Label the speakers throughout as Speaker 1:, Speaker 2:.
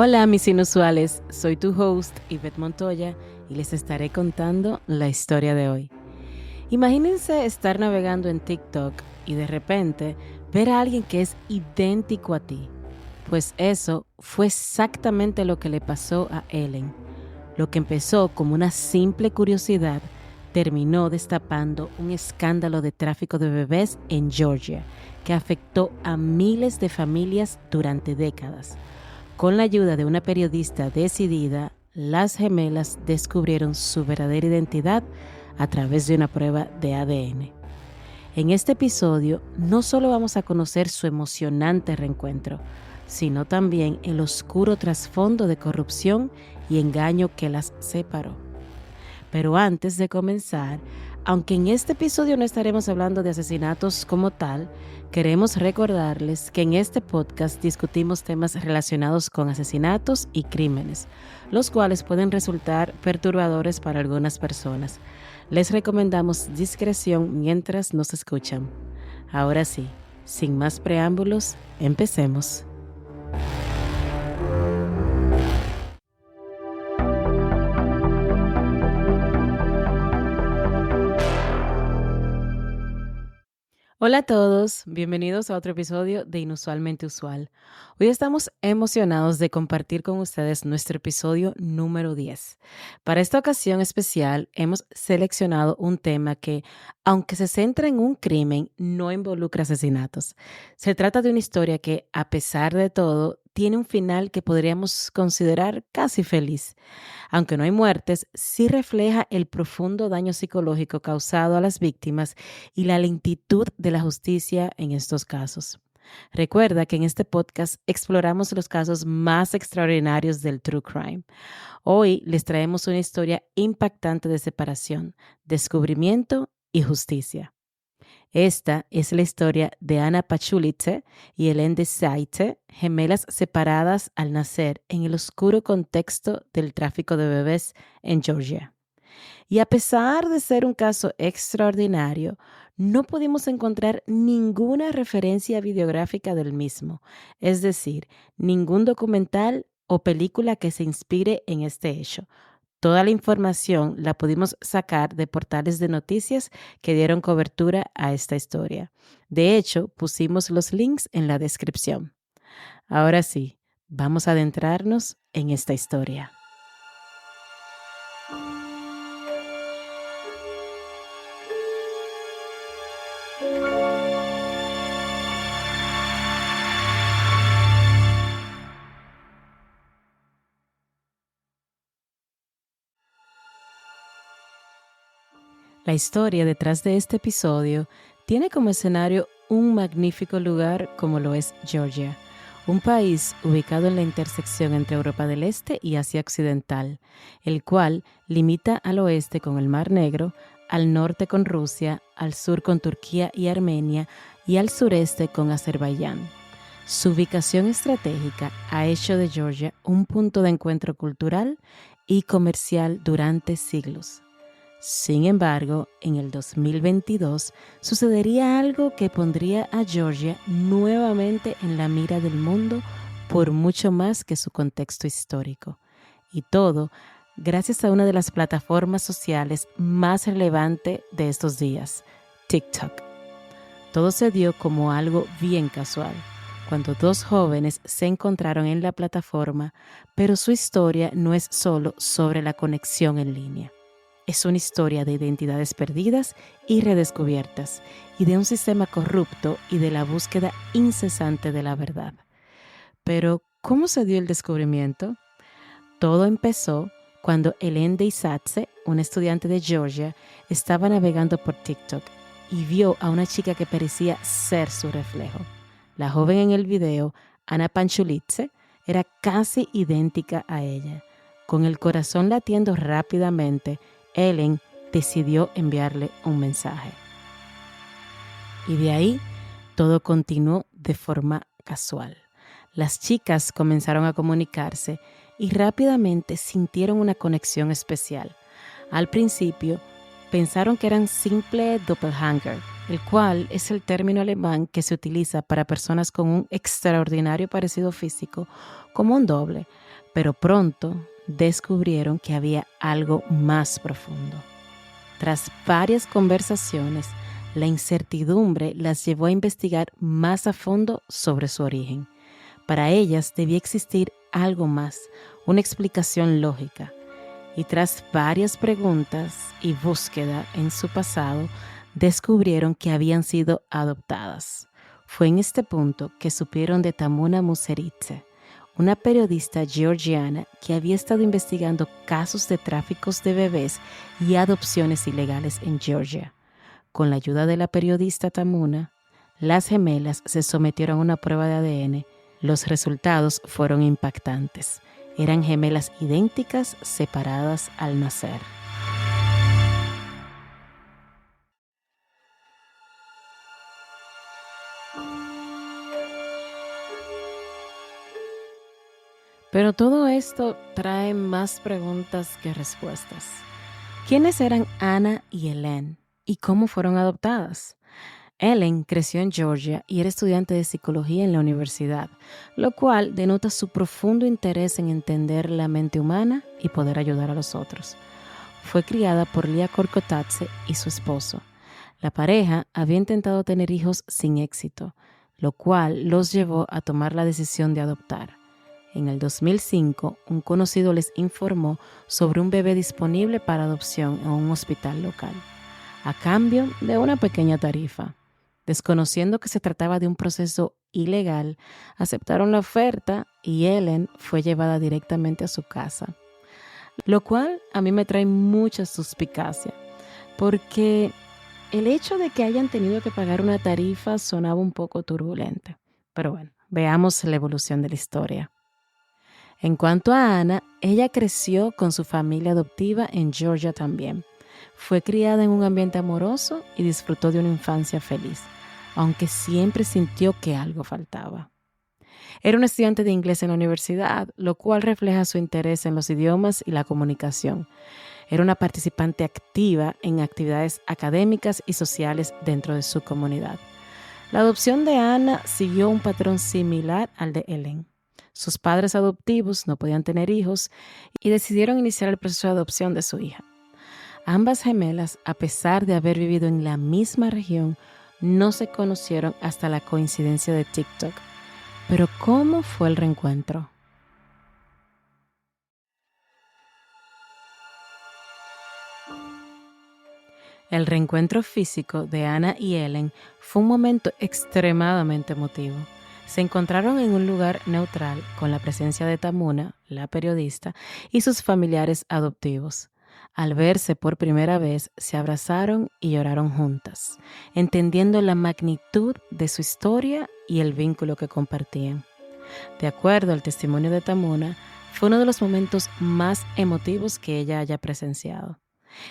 Speaker 1: Hola mis inusuales, soy tu host Yvette Montoya y les estaré contando la historia de hoy. Imagínense estar navegando en TikTok y de repente ver a alguien que es idéntico a ti. Pues eso fue exactamente lo que le pasó a Ellen. Lo que empezó como una simple curiosidad terminó destapando un escándalo de tráfico de bebés en Georgia que afectó a miles de familias durante décadas. Con la ayuda de una periodista decidida, las gemelas descubrieron su verdadera identidad a través de una prueba de ADN. En este episodio no solo vamos a conocer su emocionante reencuentro, sino también el oscuro trasfondo de corrupción y engaño que las separó. Pero antes de comenzar, aunque en este episodio no estaremos hablando de asesinatos como tal, queremos recordarles que en este podcast discutimos temas relacionados con asesinatos y crímenes, los cuales pueden resultar perturbadores para algunas personas. Les recomendamos discreción mientras nos escuchan. Ahora sí, sin más preámbulos, empecemos. Hola a todos, bienvenidos a otro episodio de Inusualmente Usual. Hoy estamos emocionados de compartir con ustedes nuestro episodio número 10. Para esta ocasión especial hemos seleccionado un tema que, aunque se centra en un crimen, no involucra asesinatos. Se trata de una historia que, a pesar de todo, tiene un final que podríamos considerar casi feliz. Aunque no hay muertes, sí refleja el profundo daño psicológico causado a las víctimas y la lentitud de la justicia en estos casos. Recuerda que en este podcast exploramos los casos más extraordinarios del true crime. Hoy les traemos una historia impactante de separación, descubrimiento y justicia. Esta es la historia de Anna Pachulitze y Hélène de Saite, gemelas separadas al nacer en el oscuro contexto del tráfico de bebés en Georgia. Y a pesar de ser un caso extraordinario, no pudimos encontrar ninguna referencia videográfica del mismo, es decir, ningún documental o película que se inspire en este hecho. Toda la información la pudimos sacar de portales de noticias que dieron cobertura a esta historia. De hecho, pusimos los links en la descripción. Ahora sí, vamos a adentrarnos en esta historia. La historia detrás de este episodio tiene como escenario un magnífico lugar como lo es Georgia, un país ubicado en la intersección entre Europa del Este y Asia Occidental, el cual limita al oeste con el Mar Negro, al norte con Rusia, al sur con Turquía y Armenia y al sureste con Azerbaiyán. Su ubicación estratégica ha hecho de Georgia un punto de encuentro cultural y comercial durante siglos. Sin embargo, en el 2022 sucedería algo que pondría a Georgia nuevamente en la mira del mundo por mucho más que su contexto histórico. Y todo gracias a una de las plataformas sociales más relevantes de estos días, TikTok. Todo se dio como algo bien casual, cuando dos jóvenes se encontraron en la plataforma, pero su historia no es solo sobre la conexión en línea. Es una historia de identidades perdidas y redescubiertas, y de un sistema corrupto y de la búsqueda incesante de la verdad. Pero, ¿cómo se dio el descubrimiento? Todo empezó cuando Hélène de Saite, una estudiante de Georgia, estaba navegando por TikTok y vio a una chica que parecía ser su reflejo. La joven en el video, Anna Pachulitze, era casi idéntica a ella. Con el corazón latiendo rápidamente, Ellen decidió enviarle un mensaje. Y de ahí todo continuó de forma casual. Las chicas comenzaron a comunicarse y rápidamente sintieron una conexión especial. Al principio pensaron que eran simple doppelganger, el cual es el término alemán que se utiliza para personas con un extraordinario parecido físico como un doble, pero pronto descubrieron que había algo más profundo. Tras varias conversaciones, la incertidumbre las llevó a investigar más a fondo sobre su origen. Para ellas debía existir algo más, una explicación lógica. Y tras varias preguntas y búsqueda en su pasado, descubrieron que habían sido adoptadas. Fue en este punto que supieron de Tamuna Museridze, una periodista georgiana que había estado investigando casos de tráficos de bebés y adopciones ilegales en Georgia. Con la ayuda de la periodista Tamuna, las gemelas se sometieron a una prueba de ADN. Los resultados fueron impactantes. Eran gemelas idénticas, separadas al nacer. Pero todo esto trae más preguntas que respuestas. ¿Quiénes eran Anna y Helen? ¿Y cómo fueron adoptadas? Ellen creció en Georgia y era estudiante de psicología en la universidad, lo cual denota su profundo interés en entender la mente humana y poder ayudar a los otros. Fue criada por Lia Korkotatse y su esposo. La pareja había intentado tener hijos sin éxito, lo cual los llevó a tomar la decisión de adoptar. En el 2005, un conocido les informó sobre un bebé disponible para adopción en un hospital local, a cambio de una pequeña tarifa. Desconociendo que se trataba de un proceso ilegal, aceptaron la oferta y Ellen fue llevada directamente a su casa, lo cual a mí me trae mucha suspicacia, porque el hecho de que hayan tenido que pagar una tarifa sonaba un poco turbulente. Pero bueno, veamos la evolución de la historia. En cuanto a Anna, ella creció con su familia adoptiva en Georgia también. Fue criada en un ambiente amoroso y disfrutó de una infancia feliz, aunque siempre sintió que algo faltaba. Era una estudiante de inglés en la universidad, lo cual refleja su interés en los idiomas y la comunicación. Era una participante activa en actividades académicas y sociales dentro de su comunidad. La adopción de Anna siguió un patrón similar al de Ellen. Sus padres adoptivos no podían tener hijos y decidieron iniciar el proceso de adopción de su hija. Ambas gemelas, a pesar de haber vivido en la misma región, no se conocieron hasta la coincidencia de TikTok. Pero ¿cómo fue el reencuentro? El reencuentro físico de Anna y Ellen fue un momento extremadamente emotivo. Se encontraron en un lugar neutral con la presencia de Tamuna, la periodista, y sus familiares adoptivos. Al verse por primera vez, se abrazaron y lloraron juntas, entendiendo la magnitud de su historia y el vínculo que compartían. De acuerdo al testimonio de Tamuna, fue uno de los momentos más emotivos que ella haya presenciado.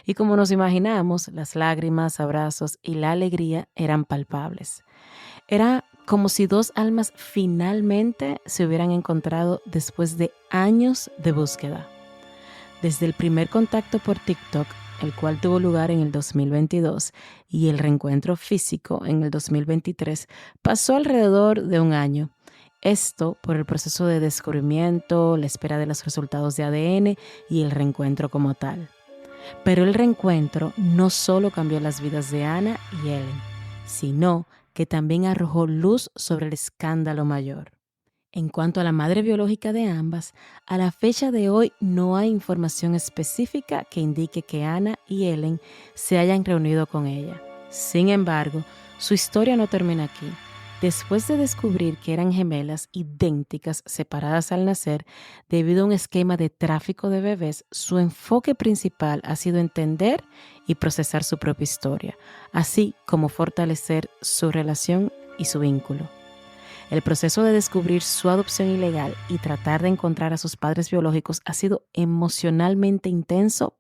Speaker 1: Y como nos imaginamos, las lágrimas, abrazos y la alegría eran palpables. Era como si dos almas finalmente se hubieran encontrado después de años de búsqueda. Desde el primer contacto por TikTok, el cual tuvo lugar en el 2022, y el reencuentro físico en el 2023, pasó alrededor de un año. Esto por el proceso de descubrimiento, la espera de los resultados de ADN y el reencuentro como tal. Pero el reencuentro no solo cambió las vidas de Anna y Ellen, sino que también arrojó luz sobre el escándalo mayor. En cuanto a la madre biológica de ambas, a la fecha de hoy no hay información específica que indique que Anna y Ellen se hayan reunido con ella. Sin embargo, su historia no termina aquí. Después de descubrir que eran gemelas idénticas separadas al nacer debido a un esquema de tráfico de bebés, su enfoque principal ha sido entender y procesar su propia historia, así como fortalecer su relación y su vínculo. El proceso de descubrir su adopción ilegal y tratar de encontrar a sus padres biológicos ha sido emocionalmente intenso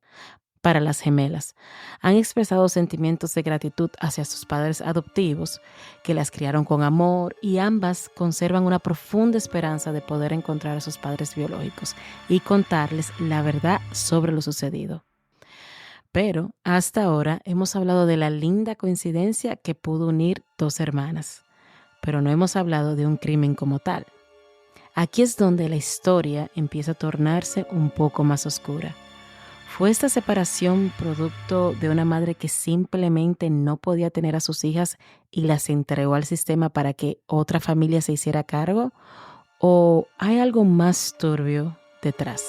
Speaker 1: para las gemelas. Han expresado sentimientos de gratitud hacia sus padres adoptivos, que las criaron con amor, y ambas conservan una profunda esperanza de poder encontrar a sus padres biológicos y contarles la verdad sobre lo sucedido. Pero hasta ahora hemos hablado de la linda coincidencia que pudo unir dos hermanas, pero no hemos hablado de un crimen como tal. Aquí es donde la historia empieza a tornarse un poco más oscura. ¿Fue esta separación producto de una madre que simplemente no podía tener a sus hijas y las entregó al sistema para que otra familia se hiciera cargo? ¿O hay algo más turbio detrás?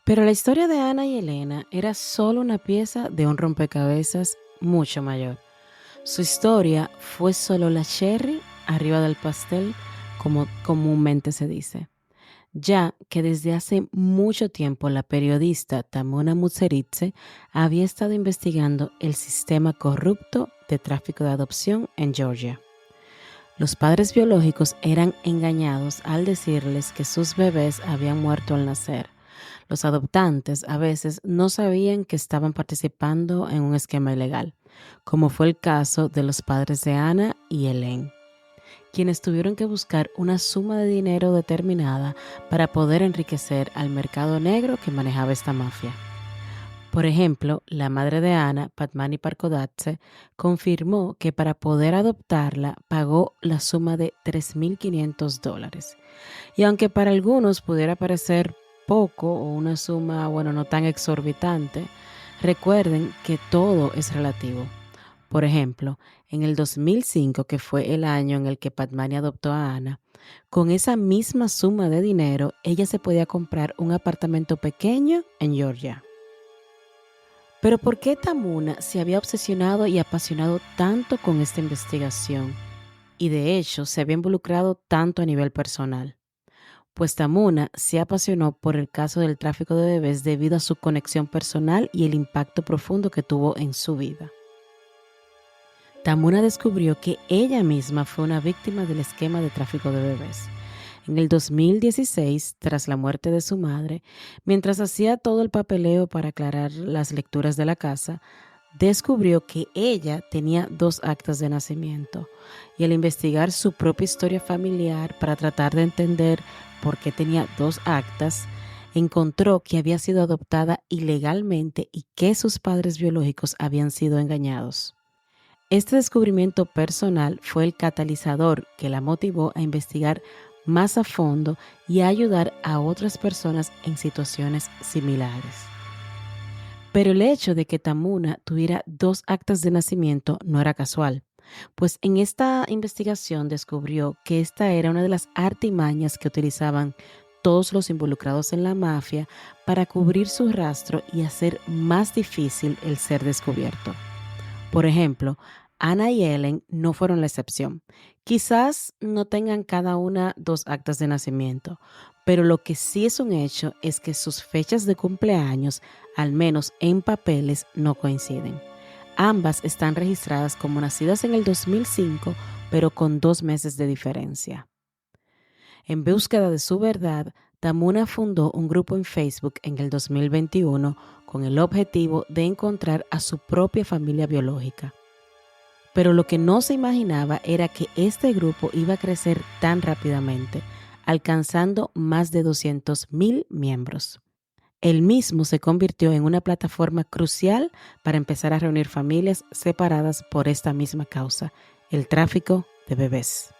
Speaker 1: Pero la historia de Ana y Elena era solo una pieza de un rompecabezas mucho mayor. Su historia fue solo la cherry arriba del pastel, como comúnmente se dice, ya que desde hace mucho tiempo la periodista Tamona Mutseridze había estado investigando el sistema corrupto de tráfico de adopción en Georgia. Los padres biológicos eran engañados al decirles que sus bebés habían muerto al nacer. Los adoptantes a veces no sabían que estaban participando en un esquema ilegal, como fue el caso de los padres de Ana y Helen, quienes tuvieron que buscar una suma de dinero determinada para poder enriquecer al mercado negro que manejaba esta mafia. Por ejemplo, la madre de Ana, Padmani Parkodatse, confirmó que para poder adoptarla pagó la suma de $3,500. Y aunque para algunos pudiera parecer poco o una suma, bueno, no tan exorbitante, recuerden que todo es relativo. Por ejemplo, en el 2005, que fue el año en el que Padmani adoptó a Ana, con esa misma suma de dinero, ella se podía comprar un apartamento pequeño en Georgia. Pero ¿por qué Tamuna se había obsesionado y apasionado tanto con esta investigación? Y de hecho se había involucrado tanto a nivel personal. Pues Tamuna se apasionó por el caso del tráfico de bebés debido a su conexión personal y el impacto profundo que tuvo en su vida. Tamuna descubrió que ella misma fue una víctima del esquema de tráfico de bebés. En el 2016, tras la muerte de su madre, mientras hacía todo el papeleo para aclarar las lecturas de la casa, descubrió que ella tenía dos actas de nacimiento y al investigar su propia historia familiar para tratar de entender por qué tenía dos actas, encontró que había sido adoptada ilegalmente y que sus padres biológicos habían sido engañados. Este descubrimiento personal fue el catalizador que la motivó a investigar más a fondo y a ayudar a otras personas en situaciones similares. Pero el hecho de que Tamuna tuviera dos actas de nacimiento no era casual, pues en esta investigación descubrió que esta era una de las artimañas que utilizaban todos los involucrados en la mafia para cubrir su rastro y hacer más difícil el ser descubierto. Por ejemplo, Ana y Ellen no fueron la excepción. Quizás no tengan cada una dos actas de nacimiento, pero lo que sí es un hecho es que sus fechas de cumpleaños, al menos en papeles, no coinciden. Ambas están registradas como nacidas en el 2005, pero con 2 meses de diferencia. En búsqueda de su verdad, Tamuna fundó un grupo en Facebook en el 2021 con el objetivo de encontrar a su propia familia biológica. Pero lo que no se imaginaba era que este grupo iba a crecer tan rápidamente, alcanzando más de 200,000 miembros. El mismo se convirtió en una plataforma crucial para empezar a reunir familias separadas por esta misma causa, el tráfico de bebés.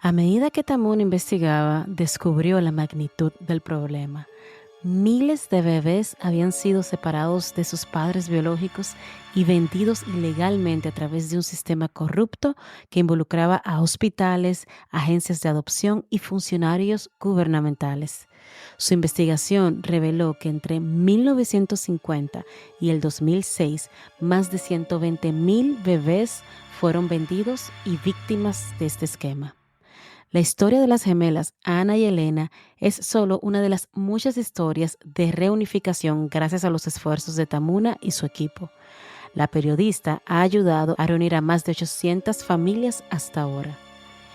Speaker 1: A medida que Tamún investigaba, descubrió la magnitud del problema. Miles de bebés habían sido separados de sus padres biológicos y vendidos ilegalmente a través de un sistema corrupto que involucraba a hospitales, agencias de adopción y funcionarios gubernamentales. Su investigación reveló que entre 1950 y el 2006, más de 120,000 bebés fueron vendidos y víctimas de este esquema. La historia de las gemelas Ana y Elena es solo una de las muchas historias de reunificación gracias a los esfuerzos de Tamuna y su equipo. La periodista ha ayudado a reunir a más de 800 familias hasta ahora.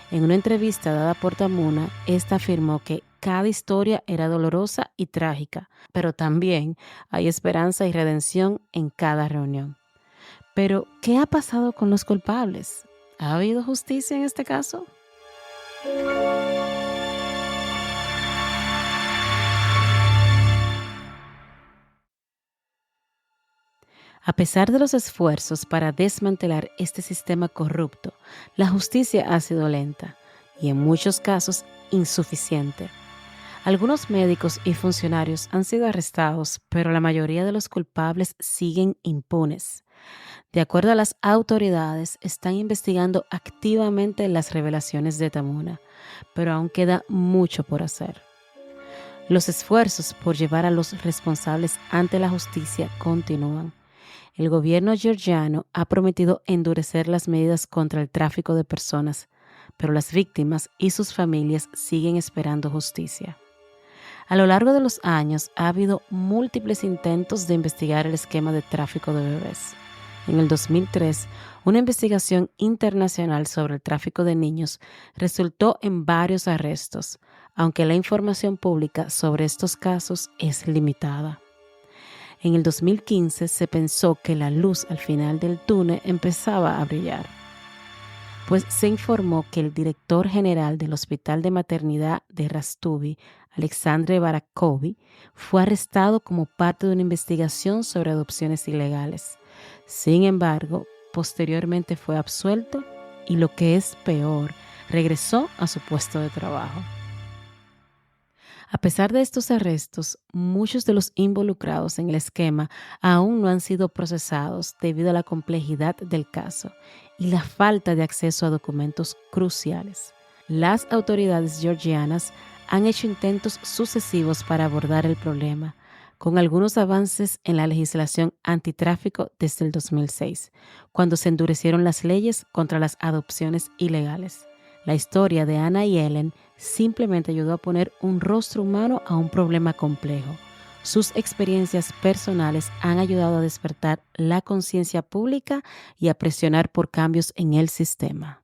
Speaker 1: En una entrevista dada por Tamuna, esta afirmó que cada historia era dolorosa y trágica, pero también hay esperanza y redención en cada reunión. Pero, ¿qué ha pasado con los culpables? ¿Ha habido justicia en este caso? A pesar de los esfuerzos para desmantelar este sistema corrupto, la justicia ha sido lenta y en muchos casos insuficiente. Algunos médicos y funcionarios han sido arrestados, pero la mayoría de los culpables siguen impunes. De acuerdo a las autoridades, están investigando activamente las revelaciones de Tamuna, pero aún queda mucho por hacer. Los esfuerzos por llevar a los responsables ante la justicia continúan. El gobierno georgiano ha prometido endurecer las medidas contra el tráfico de personas, pero las víctimas y sus familias siguen esperando justicia. A lo largo de los años ha habido múltiples intentos de investigar el esquema de tráfico de bebés. En el 2003, una investigación internacional sobre el tráfico de niños resultó en varios arrestos, aunque la información pública sobre estos casos es limitada. En el 2015 se pensó que la luz al final del túnel empezaba a brillar, pues se informó que el director general del Hospital de Maternidad de Rastuvi, Alexandre Barakovi, fue arrestado como parte de una investigación sobre adopciones ilegales. Sin embargo, posteriormente fue absuelto y, lo que es peor, regresó a su puesto de trabajo. A pesar de estos arrestos, muchos de los involucrados en el esquema aún no han sido procesados debido a la complejidad del caso y la falta de acceso a documentos cruciales. Las autoridades georgianas han hecho intentos sucesivos para abordar el problema, con algunos avances en la legislación antitráfico desde el 2006, cuando se endurecieron las leyes contra las adopciones ilegales. La historia de Anna y Ellen simplemente ayudó a poner un rostro humano a un problema complejo. Sus experiencias personales han ayudado a despertar la conciencia pública y a presionar por cambios en el sistema.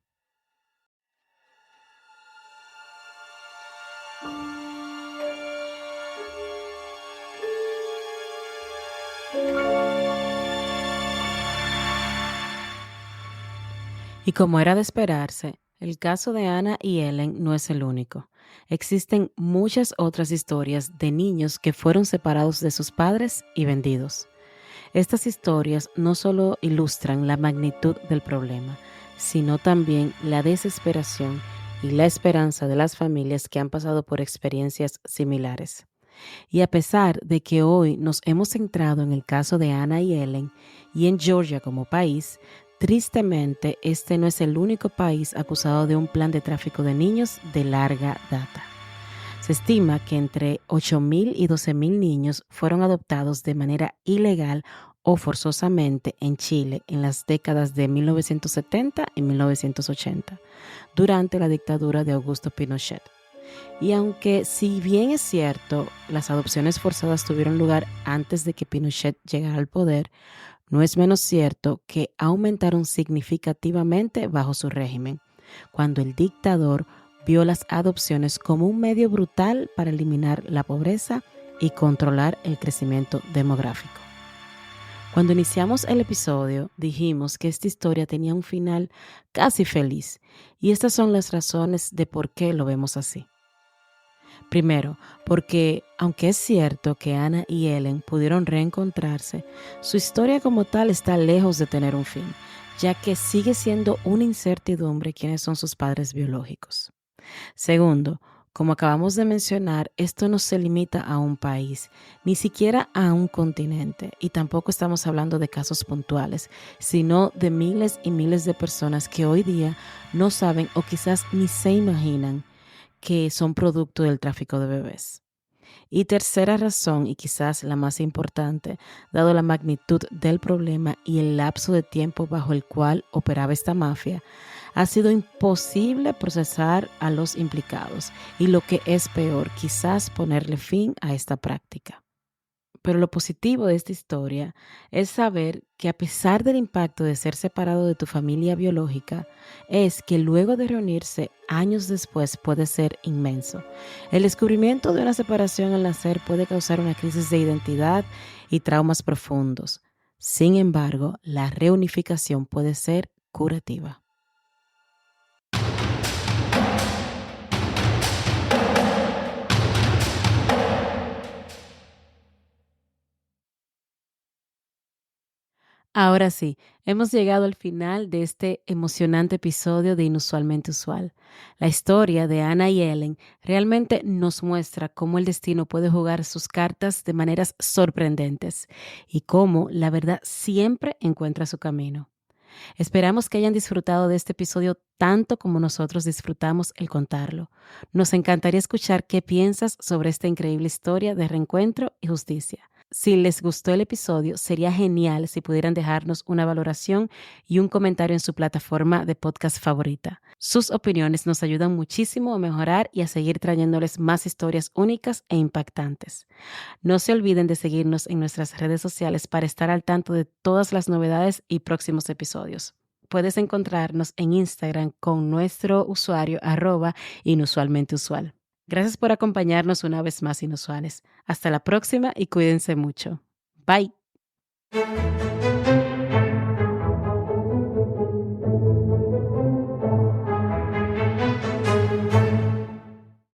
Speaker 1: Y como era de esperarse, el caso de Anna y Ellen no es el único. Existen muchas otras historias de niños que fueron separados de sus padres y vendidos. Estas historias no solo ilustran la magnitud del problema, sino también la desesperación y la esperanza de las familias que han pasado por experiencias similares. Y a pesar de que hoy nos hemos centrado en el caso de Anna y Ellen y en Georgia como país, tristemente este no es el único país acusado de un plan de tráfico de niños de larga data. Se estima que entre 8,000 y 12,000 niños fueron adoptados de manera ilegal o forzosamente en Chile en las décadas de 1970 y 1980, durante la dictadura de Augusto Pinochet. Y aunque, si bien es cierto, las adopciones forzadas tuvieron lugar antes de que Pinochet llegara al poder, no es menos cierto que aumentaron significativamente bajo su régimen, cuando el dictador vio las adopciones como un medio brutal para eliminar la pobreza y controlar el crecimiento demográfico. Cuando iniciamos el episodio, dijimos que esta historia tenía un final casi feliz, y estas son las razones de por qué lo vemos así. Primero, porque aunque es cierto que Anna y Ellen pudieron reencontrarse, su historia como tal está lejos de tener un fin, ya que sigue siendo una incertidumbre quiénes son sus padres biológicos. Segundo, como acabamos de mencionar, esto no se limita a un país, ni siquiera a un continente, y tampoco estamos hablando de casos puntuales, sino de miles y miles de personas que hoy día no saben o quizás ni se imaginan que son producto del tráfico de bebés. Y tercera razón, y quizás la más importante, dado la magnitud del problema y el lapso de tiempo bajo el cual operaba esta mafia, ha sido imposible procesar a los implicados y, lo que es peor, quizás ponerle fin a esta práctica. Pero lo positivo de esta historia es saber que a pesar del impacto de ser separado de tu familia biológica, es que luego de reunirse años después puede ser inmenso. El descubrimiento de una separación al nacer puede causar una crisis de identidad y traumas profundos. Sin embargo, la reunificación puede ser curativa. Ahora sí, hemos llegado al final de este emocionante episodio de Inusualmente Usual. La historia de Anna y Ellen realmente nos muestra cómo el destino puede jugar sus cartas de maneras sorprendentes y cómo la verdad siempre encuentra su camino. Esperamos que hayan disfrutado de este episodio tanto como nosotros disfrutamos el contarlo. Nos encantaría escuchar qué piensas sobre esta increíble historia de reencuentro y justicia. Si les gustó el episodio, sería genial si pudieran dejarnos una valoración y un comentario en su plataforma de podcast favorita. Sus opiniones nos ayudan muchísimo a mejorar y a seguir trayéndoles más historias únicas e impactantes. No se olviden de seguirnos en nuestras redes sociales para estar al tanto de todas las novedades y próximos episodios. Puedes encontrarnos en Instagram con nuestro usuario @inusualmenteusual. Gracias por acompañarnos una vez más, inusuales. Hasta la próxima y cuídense mucho. Bye.